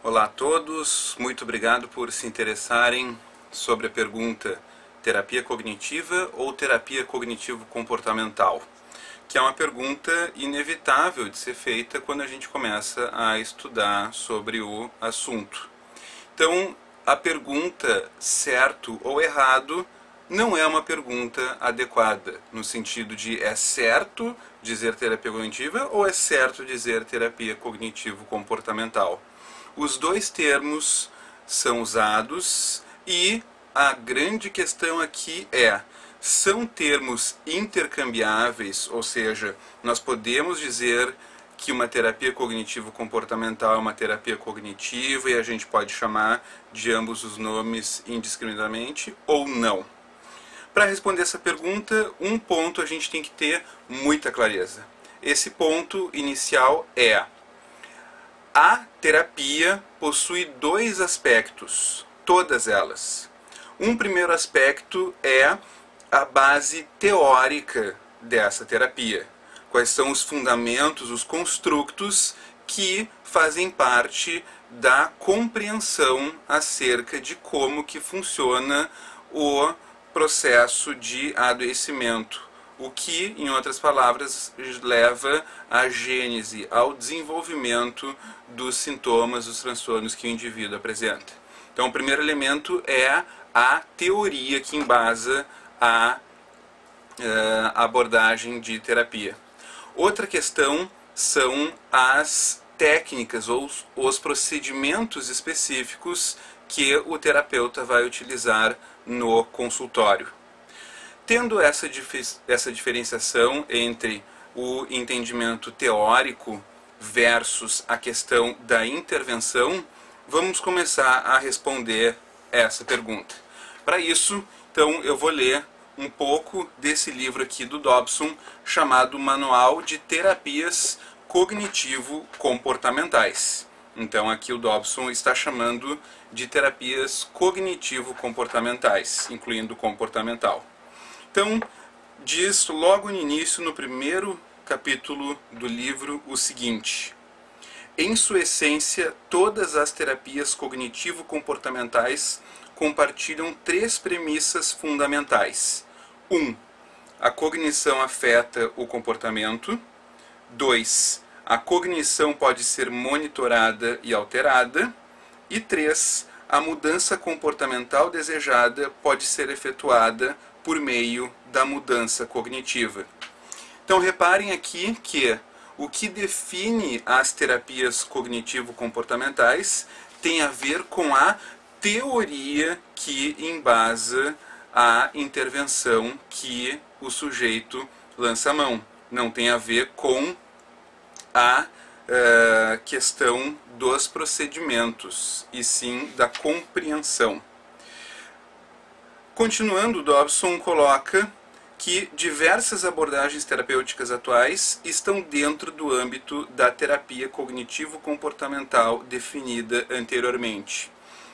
Olá a todos, muito obrigado por se interessarem sobre a pergunta terapia cognitiva ou terapia cognitivo-comportamental, que é uma pergunta inevitável de ser feita quando a gente começa a estudar sobre o assunto. Então, a pergunta certo ou errado não é uma pergunta adequada, no sentido de é certo dizer terapia cognitiva ou é certo dizer terapia cognitivo-comportamental. Os dois termos são usados e a grande questão aqui são termos intercambiáveis, ou seja, nós podemos dizer que uma terapia cognitivo-comportamental é uma terapia cognitiva e a gente pode chamar de ambos os nomes indiscriminadamente ou não. Para responder essa pergunta, um ponto a gente tem que ter muita clareza. Esse ponto inicial é: a terapia possui dois aspectos, todas elas. Um primeiro aspecto é a base teórica dessa terapia. Quais são os fundamentos, os construtos que fazem parte da compreensão acerca de como que funciona o processo de adoecimento. O que, em outras palavras, leva à gênese, ao desenvolvimento dos sintomas, dos transtornos que o indivíduo apresenta. Então, o primeiro elemento é a teoria que embasa a abordagem de terapia. Outra questão são as técnicas ou os procedimentos específicos que o terapeuta vai utilizar no consultório. Tendo essa diferenciação entre o entendimento teórico versus a questão da intervenção, vamos começar a responder essa pergunta. Para isso, então, eu vou ler um pouco desse livro aqui do Dobson, chamado Manual de Terapias Cognitivo-Comportamentais. Então, aqui o Dobson está chamando de terapias cognitivo-comportamentais, incluindo comportamental. Então, diz logo no início, no primeiro capítulo do livro, o seguinte: em sua essência, todas as terapias cognitivo-comportamentais compartilham três premissas fundamentais. 1. A cognição afeta o comportamento. 2. A cognição pode ser monitorada e alterada. E 3. A mudança comportamental desejada pode ser efetuada por meio da mudança cognitiva. Então reparem aqui que o que define as terapias cognitivo-comportamentais tem a ver com a teoria que embasa a intervenção que o sujeito lança a mão. Não tem a ver com a questão dos procedimentos, e sim da compreensão. Continuando, Dobson coloca que diversas abordagens terapêuticas atuais estão dentro do âmbito da terapia cognitivo-comportamental definida anteriormente.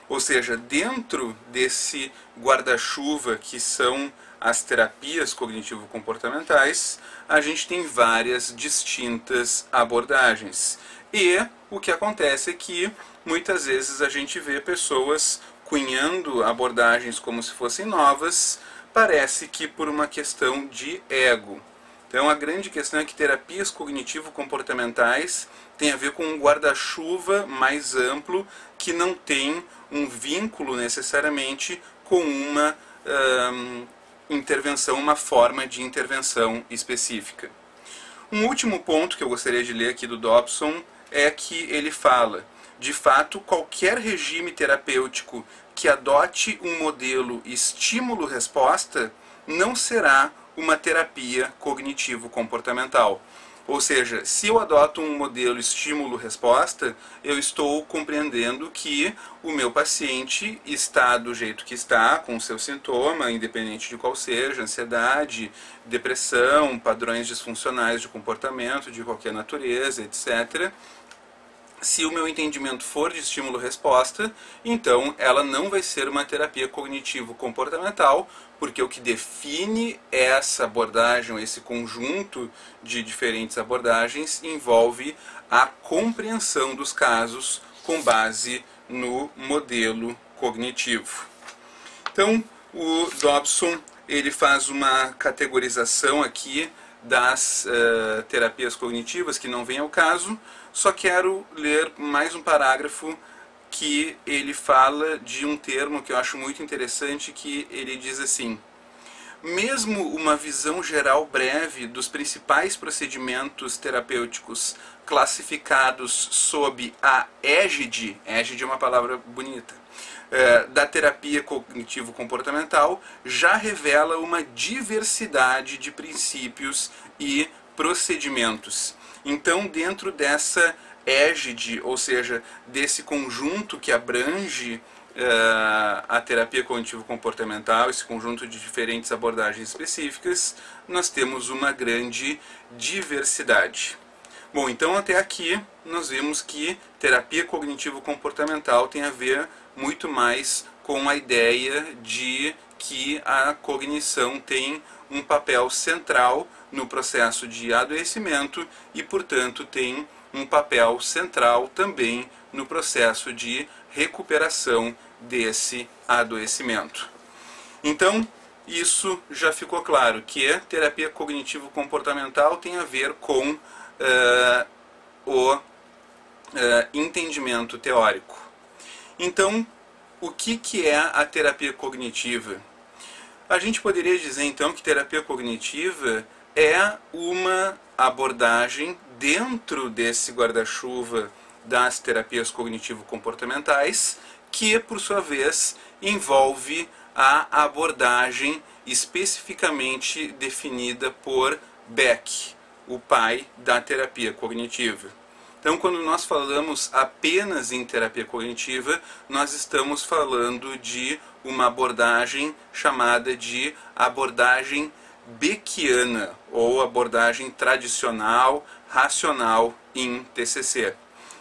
Ou seja, dentro desse guarda-chuva que são as terapias cognitivo-comportamentais, a gente tem várias distintas abordagens. E o que acontece é que muitas vezes a gente vê pessoas cunhando abordagens como se fossem novas, parece que por uma questão de ego. Então a grande questão é que terapias cognitivo-comportamentais têm a ver com um guarda-chuva mais amplo que não tem um vínculo necessariamente com uma intervenção, uma forma de intervenção específica. Um último ponto que eu gostaria de ler aqui do Dobson é que ele fala: de fato, qualquer regime terapêutico que adote um modelo estímulo-resposta não será uma terapia cognitivo-comportamental. Ou seja, se eu adoto um modelo estímulo-resposta, eu estou compreendendo que o meu paciente está do jeito que está, com o seu sintoma, independente de qual seja, ansiedade, depressão, padrões disfuncionais de comportamento de qualquer natureza, etc. Se o meu entendimento for de estímulo-resposta, então ela não vai ser uma terapia cognitivo-comportamental, porque o que define essa abordagem, esse conjunto de diferentes abordagens, envolve a compreensão dos casos com base no modelo cognitivo. Então, o Dobson ele faz uma categorização aqui das terapias cognitivas, que não vem ao caso. Só quero ler mais um parágrafo que ele fala de um termo que eu acho muito interessante, que ele diz assim: mesmo uma visão geral breve dos principais procedimentos terapêuticos classificados sob a égide é uma palavra bonita, da terapia cognitivo-comportamental, já revela uma diversidade de princípios e procedimentos. Então, dentro dessa égide, ou seja, desse conjunto que abrange a terapia cognitivo-comportamental, esse conjunto de diferentes abordagens específicas, nós temos uma grande diversidade. Bom, então até aqui nós vimos que terapia cognitivo-comportamental tem a ver muito mais com a ideia de que a cognição tem um papel central no processo de adoecimento e, portanto, tem um papel central também no processo de recuperação desse adoecimento. Então, isso já ficou claro, que a terapia cognitivo-comportamental tem a ver com o entendimento teórico. Então, o que é a terapia cognitiva? A gente poderia dizer, então, que terapia cognitiva é uma abordagem dentro desse guarda-chuva das terapias cognitivo-comportamentais, que, por sua vez, envolve a abordagem especificamente definida por Beck, o pai da terapia cognitiva. Então, quando nós falamos apenas em terapia cognitiva, nós estamos falando de uma abordagem chamada de abordagem beckiana, ou abordagem tradicional, racional em TCC.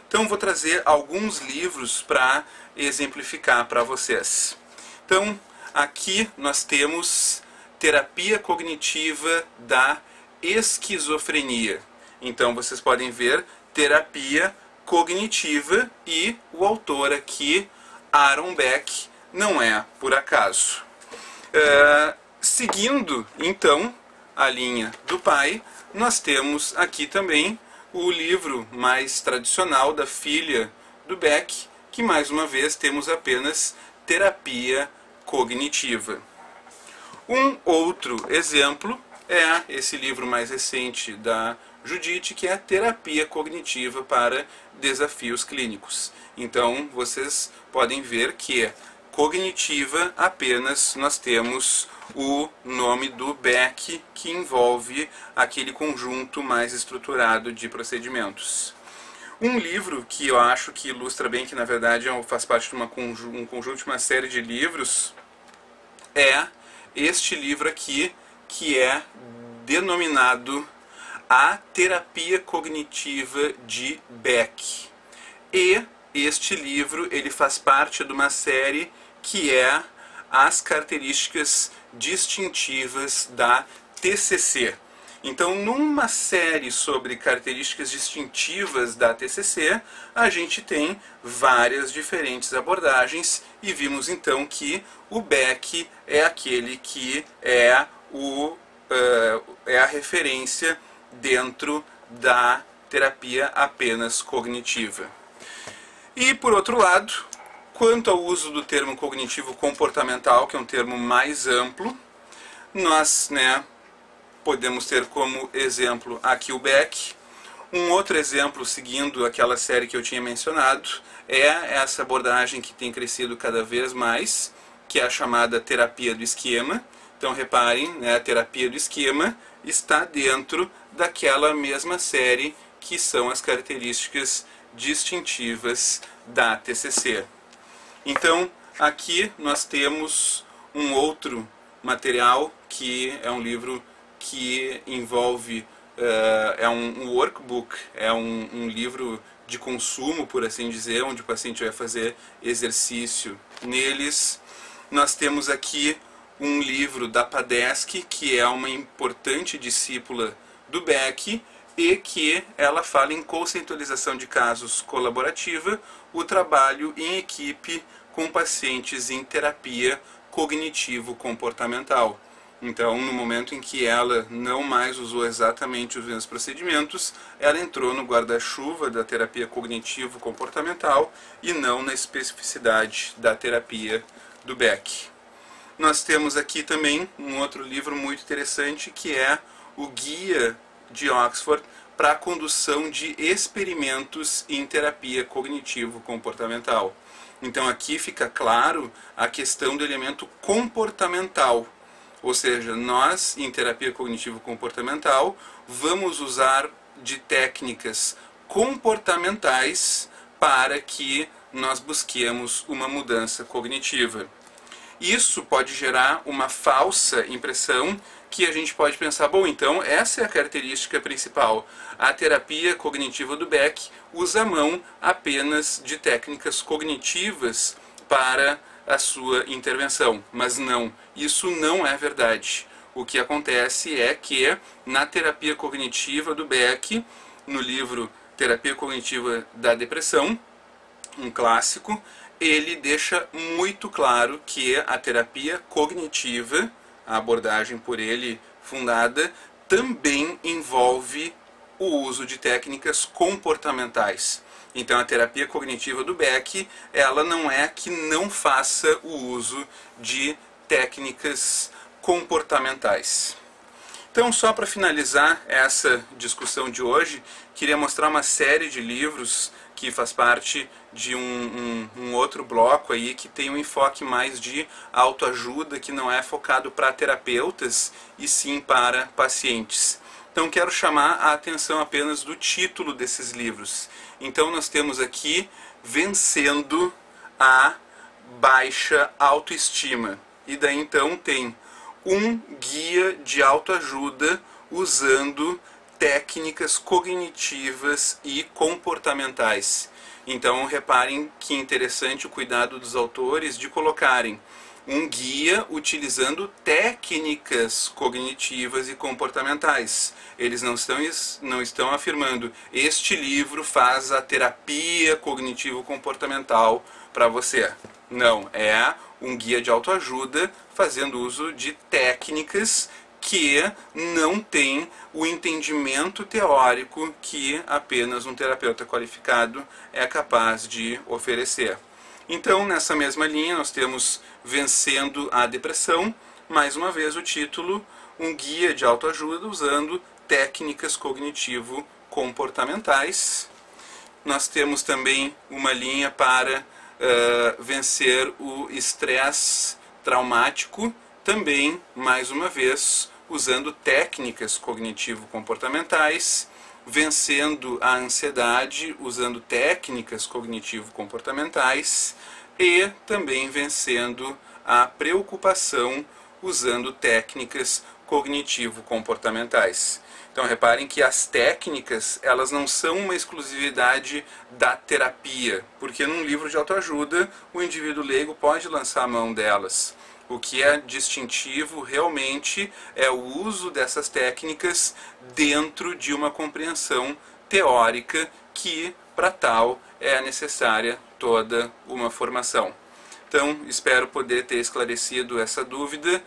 Então, vou trazer alguns livros para exemplificar para vocês. Então, aqui nós temos Terapia Cognitiva da Esquizofrenia. Então, vocês podem ver terapia cognitiva e o autor aqui, Aaron Beck, não é por acaso. Seguindo, então, a linha do pai, nós temos aqui também o livro mais tradicional da filha do Beck, que mais uma vez temos apenas terapia cognitiva. Um outro exemplo é esse livro mais recente da Judith, que é a terapia cognitiva para desafios clínicos. Então, vocês podem ver que cognitiva apenas nós temos o nome do Beck, que envolve aquele conjunto mais estruturado de procedimentos. Um livro que eu acho que ilustra bem, que na verdade faz parte de um conjunto de uma série de livros, é este livro aqui, que é denominado A Terapia Cognitiva de Beck. E este livro ele faz parte de uma série que é As Características Distintivas da TCC. Então, numa série sobre características distintivas da TCC, a gente tem várias diferentes abordagens e vimos então que o Beck é aquele que é a referência dentro da terapia apenas cognitiva. E, por outro lado, quanto ao uso do termo cognitivo comportamental, que é um termo mais amplo, nós podemos ter como exemplo aqui o Beck. Um outro exemplo, seguindo aquela série que eu tinha mencionado, é essa abordagem que tem crescido cada vez mais, que é a chamada terapia do esquema. Então, reparem, a terapia do esquema está dentro daquela mesma série que são as características distintivas da TCC. Então, aqui nós temos um outro material, que é um livro que envolve, é um workbook, é um livro de consumo, por assim dizer, onde o paciente vai fazer exercício neles. Nós temos aqui um livro da Padesky, que é uma importante discípula do Beck, e que ela fala em conceitualização de casos colaborativa, o trabalho em equipe com pacientes em terapia cognitivo-comportamental. Então, no momento em que ela não mais usou exatamente os mesmos procedimentos, ela entrou no guarda-chuva da terapia cognitivo-comportamental e não na especificidade da terapia do Beck. Nós temos aqui também um outro livro muito interessante, que é o Guia de Oxford para a condução de experimentos em terapia cognitivo-comportamental. Então aqui fica claro a questão do elemento comportamental, ou seja, nós em terapia cognitivo-comportamental vamos usar de técnicas comportamentais para que nós busquemos uma mudança cognitiva. Isso pode gerar uma falsa impressão que a gente pode pensar, bom, então essa é a característica principal. A terapia cognitiva do Beck usa a mão apenas de técnicas cognitivas para a sua intervenção. Mas não, isso não é verdade. O que acontece é que na terapia cognitiva do Beck, no livro Terapia Cognitiva da Depressão, um clássico, ele deixa muito claro que a terapia cognitiva, a abordagem por ele fundada, também envolve o uso de técnicas comportamentais. Então a terapia cognitiva do Beck, ela não é que não faça o uso de técnicas comportamentais. Então, só para finalizar essa discussão de hoje, queria mostrar uma série de livros que faz parte de um outro bloco aí, que tem um enfoque mais de autoajuda, que não é focado para terapeutas, e sim para pacientes. Então quero chamar a atenção apenas do título desses livros. Então nós temos aqui Vencendo a Baixa Autoestima. E daí então tem um guia de autoajuda usando técnicas cognitivas e comportamentais. Então reparem que interessante o cuidado dos autores de colocarem um guia utilizando técnicas cognitivas e comportamentais. Eles não estão afirmando, este livro faz a terapia cognitivo-comportamental para você. Não, é um guia de autoajuda fazendo uso de técnicas que não tem o entendimento teórico que apenas um terapeuta qualificado é capaz de oferecer. Então, nessa mesma linha, nós temos Vencendo a Depressão, mais uma vez o título, um guia de autoajuda usando técnicas cognitivo-comportamentais. Nós temos também uma linha para vencer o estresse traumático, também, mais uma vez, usando técnicas cognitivo-comportamentais, vencendo a ansiedade, usando técnicas cognitivo-comportamentais, e também vencendo a preocupação, usando técnicas cognitivo-comportamentais. Então reparem que as técnicas, elas não são uma exclusividade da terapia, porque num livro de autoajuda o indivíduo leigo pode lançar a mão delas. O que é distintivo realmente é o uso dessas técnicas dentro de uma compreensão teórica que, para tal, é necessária toda uma formação. Então, espero poder ter esclarecido essa dúvida.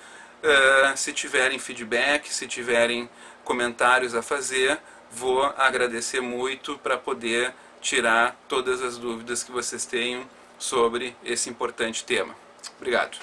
Se tiverem feedback, se tiverem comentários a fazer, vou agradecer muito para poder tirar todas as dúvidas que vocês tenham sobre esse importante tema. Obrigado.